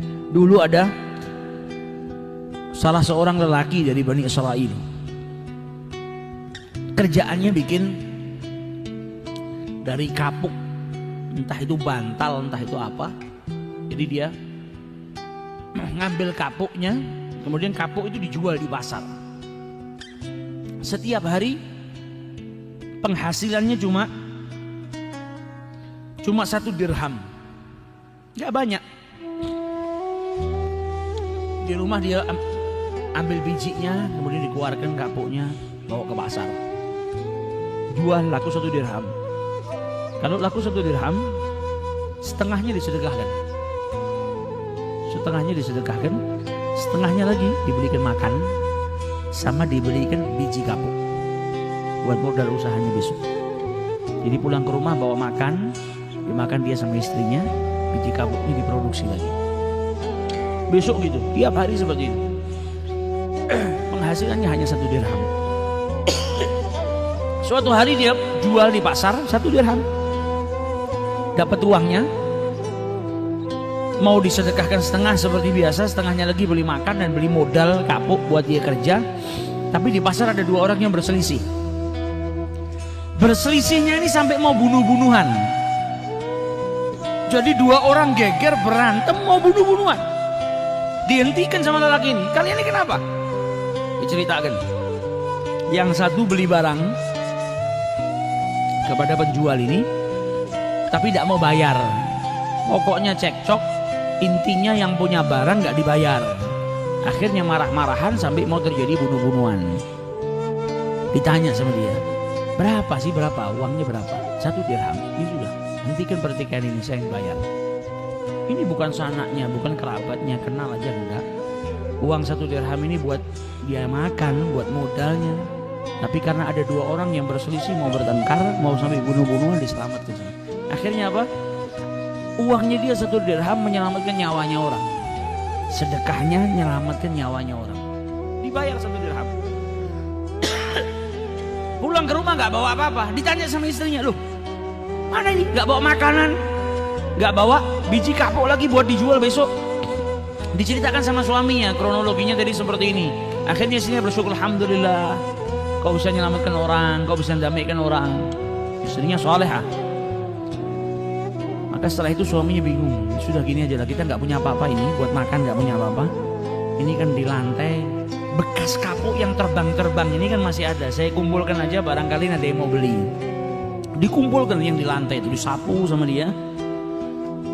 Dulu ada salah seorang lelaki dari Bani Israel. Kerjaannya bikin dari kapuk, entah itu bantal, entah itu apa. Jadi dia ngambil kapuknya, kemudian kapuk itu dijual di pasar. Setiap hari penghasilannya cuma 1 dirham, gak banyak. Di rumah dia ambil bijinya, kemudian dikeluarkan kapuknya, bawa ke pasar, jual, laku 1 dirham. Kalau laku 1 dirham, setengahnya disedekahkan, setengahnya lagi dibelikan makan, sama dibelikan biji kapuk buat modal usahanya besok. Jadi pulang ke rumah bawa makan, dimakan dia sama istrinya, biji kapuknya diproduksi lagi. Besok gitu, tiap hari seperti itu. Penghasilannya hanya 1 dirham. Suatu hari dia jual di pasar 1 dirham, dapat uangnya, mau disedekahkan setengah seperti biasa, setengahnya lagi beli makan dan beli modal kapuk buat dia kerja. Tapi di pasar ada 2 orang yang berselisih. Berselisihnya ini sampai mau bunuh-bunuhan. Jadi 2 orang geger berantem mau bunuh-bunuhan. Dihentikan sama lelaki ini. Kalian ini kenapa? Diceritakan. Yang satu beli barang kepada penjual ini, tapi tidak mau bayar. Pokoknya cekcok, intinya yang punya barang nggak dibayar. Akhirnya marah-marahan sampai mau terjadi bunuh-bunuhan. Ditanya sama dia, berapa sih, berapa? Uangnya berapa? 1 dirham. Ini sudah, hentikan pertikaian ini, saya yang bayar. Ini bukan sanaknya, bukan kerabatnya, kenal aja enggak. Uang 1 dirham ini buat dia makan, buat modalnya. Tapi karena ada 2 orang yang berselisih, mau bertengkar, mau sampai bunuh-bunuhan, diselamatkan. Akhirnya apa? Uangnya dia 1 dirham menyelamatkan nyawanya orang. Sedekahnya menyelamatkan nyawanya orang. Dibayar 1 dirham. Pulang ke rumah nggak bawa apa-apa. Ditanya sama istrinya, loh, mana ini? Nggak bawa makanan, nggak bawa biji kapuk lagi buat dijual besok. Diceritakan sama suaminya, kronologinya tadi seperti ini. Akhirnya istrinya bersyukur, alhamdulillah, kau bisa menyelamatkan orang, kau bisa mendamaikan orang. Istrinya salehah. Maka setelah itu suaminya bingung, sudah gini aja lah, kita nggak punya apa-apa ini, buat makan nggak punya apa-apa. Ini kan di lantai bekas kapuk yang terbang-terbang ini kan masih ada. Saya kumpulkan aja, barangkali ada yang mau beli. Dikumpulkan yang di lantai itu, disapu sama dia.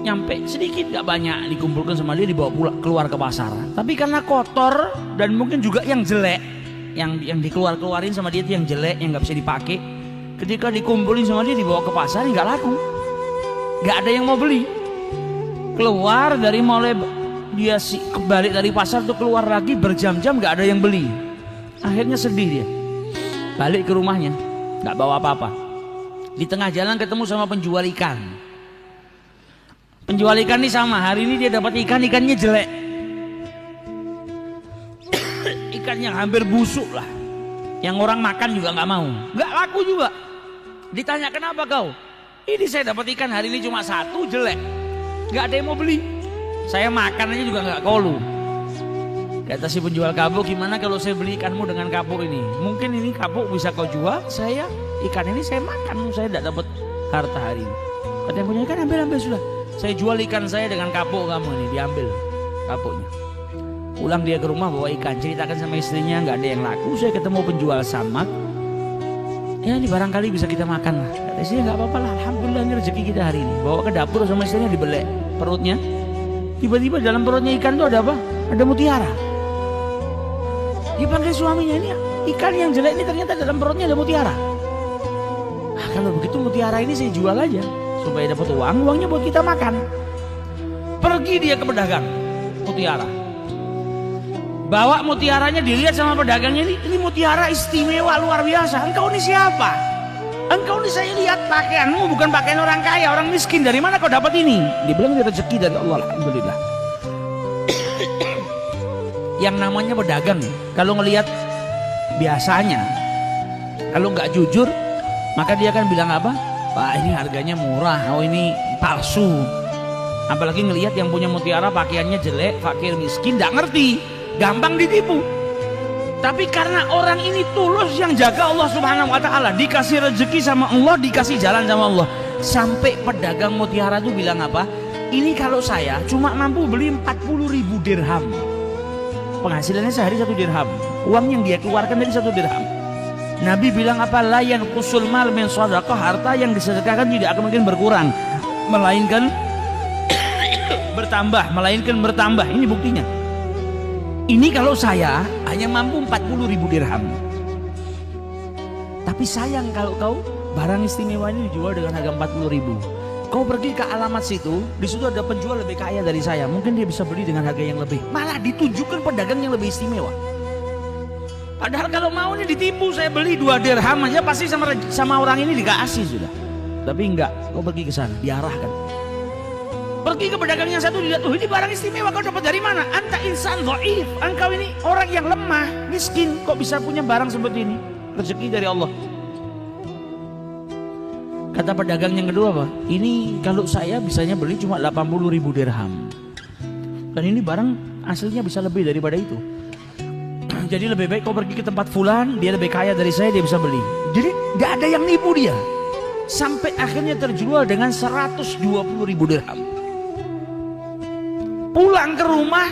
Nyampe sedikit gak banyak, dikumpulkan sama dia, dibawa keluar ke pasar. Tapi karena kotor dan mungkin juga yang jelek, yang dikeluarin sama dia itu yang jelek, yang nggak bisa dipakai. Ketika dikumpulin sama dia, dibawa ke pasar, nggak laku, nggak ada yang mau beli. Keluar dari mulai dia balik dari pasar tuh, keluar lagi berjam-jam nggak ada yang beli. Akhirnya sedih dia, balik ke rumahnya, nggak bawa apa-apa. Di tengah jalan ketemu sama penjual ikan. Penjual ikan ini sama, hari ini dia dapat ikan, ikannya jelek. Ikan yang hampir busuk lah, yang orang makan juga nggak mau, nggak laku juga. Ditanya, kenapa kau? Ini saya dapat ikan hari ini cuma 1, jelek, nggak ada yang mau beli. Saya makan aja juga nggak kolu. Kata si penjual kapuk, gimana kalau saya beli ikanmu dengan kapuk ini? Mungkin ini kapuk bisa kau jual, saya ikan ini saya makan, saya tidak dapat harta hari ini. Kata yang punya ikan, ambil sudah. Saya jual ikan saya dengan kapuk kamu ini, diambil kapuknya. Pulang dia ke rumah bawa ikan, ceritakan sama istrinya, nggak ada yang laku. Saya ketemu penjual samak, ya ini barangkali bisa kita makan lah. Kata istrinya, nggak apa-apa lah, alhamdulillah ini rezeki kita hari ini. Bawa ke dapur sama istrinya, dibelek perutnya. Tiba-tiba dalam perutnya ikan itu ada apa? Ada mutiara. Dipanggil suaminya, ini ikan yang jelek ini ternyata dalam perutnya ada mutiara. Ah, kalau begitu mutiara ini saya jual aja supaya dapat uang, uangnya buat kita makan. Pergi dia ke pedagang mutiara, bawa mutiaranya, dilihat sama pedagangnya, ini mutiara istimewa luar biasa. Engkau ini siapa? Engkau ini saya lihat pakaianmu bukan pakaian orang kaya, orang miskin. Dari mana kau dapat ini? Dibilang ini rezeki dari Allah, alhamdulillah. Yang namanya pedagang, kalau ngelihat biasanya, kalau nggak jujur, maka dia akan bilang apa? Pak, ini harganya murah, oh ini palsu. Apalagi ngelihat yang punya mutiara pakaiannya jelek, fakir miskin, tidak ngerti, gampang ditipu. Tapi karena orang ini tulus yang jaga Allah Subhanahu wa taala, dikasih rezeki sama Allah, dikasih jalan sama Allah. Sampai pedagang mutiara itu bilang apa? Ini kalau saya cuma mampu beli 40.000 dirham. Penghasilannya sehari 1 dirham. Uang yang dia keluarkan dari 1 dirham. Nabi bilang apa? La yanqusul mal min shadaqah, harta yang disedekahkan tidak akan mungkin berkurang, melainkan bertambah. Ini buktinya. Ini kalau saya hanya mampu 40.000 dirham. Tapi sayang kalau kau barang istimewa ini dijual dengan harga 40.000. Kau pergi ke alamat situ, di situ ada penjual lebih kaya dari saya. Mungkin dia bisa beli dengan harga yang lebih. Malah ditunjukkan pedagang yang lebih istimewa. Padahal kalau mau nih ditipu, saya beli 2 dirham aja pasti sama orang ini dikasih sudah. Tapi enggak, kau pergi ke sana, diarahkan. Pergi ke pedagang yang satu, dilihat, tuh ini barang istimewa, kau dapat dari mana? Anta insan dhaif, engkau ini orang yang lemah, miskin, kok bisa punya barang seperti ini? Rezeki dari Allah. Kata pedagang yang kedua apa? Ini kalau saya bisanya beli cuma 80.000 dirham. Dan ini barang aslinya bisa lebih daripada itu. Jadi lebih baik kau pergi ke tempat fulan, dia lebih kaya dari saya, dia bisa beli. Jadi gak ada yang nipu dia. Sampai akhirnya terjual dengan 120.000 dirham. Pulang ke rumah,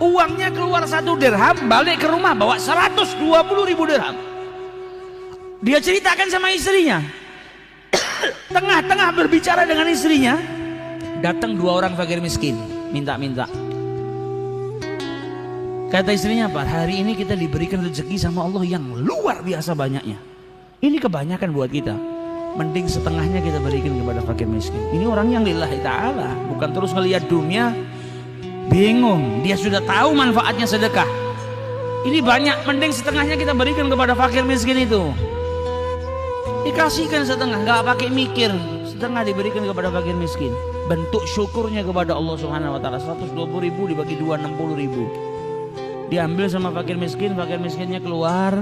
uangnya keluar 1 dirham, balik ke rumah bawa 120.000 dirham. Dia ceritakan sama istrinya. Tengah-tengah berbicara dengan istrinya, datang 2 orang fakir miskin, minta-minta. Kata istrinya apa? Hari ini kita diberikan rezeki sama Allah yang luar biasa banyaknya. Ini kebanyakan buat kita. Mending setengahnya kita berikan kepada fakir miskin. Ini orang yang lillahi ta'ala, bukan terus ngelihat dunia. Bingung, dia sudah tahu manfaatnya sedekah. Ini banyak, mending setengahnya kita berikan kepada fakir miskin itu. Dikasihkan setengah, nggak pakai mikir, setengah diberikan kepada fakir miskin. Bentuk syukurnya kepada Allah Subhanahu wa taala. 120.000 dibagi 2, 60.000. Diambil sama fakir miskinnya keluar,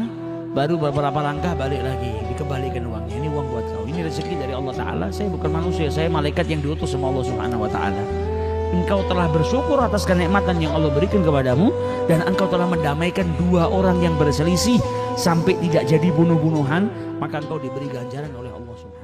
baru beberapa langkah balik lagi, dikembalikan uangnya. Ini uang buat kau, ini rezeki dari Allah Ta'ala. Saya bukan manusia, saya malaikat yang diutus sama Allah Subhanahu wa taala. Engkau telah bersyukur atas kenikmatan yang Allah berikan kepadamu, dan engkau telah mendamaikan 2 orang yang berselisih sampai tidak jadi bunuh-bunuhan, maka engkau diberi ganjaran oleh Allah Subhanahu wa taala.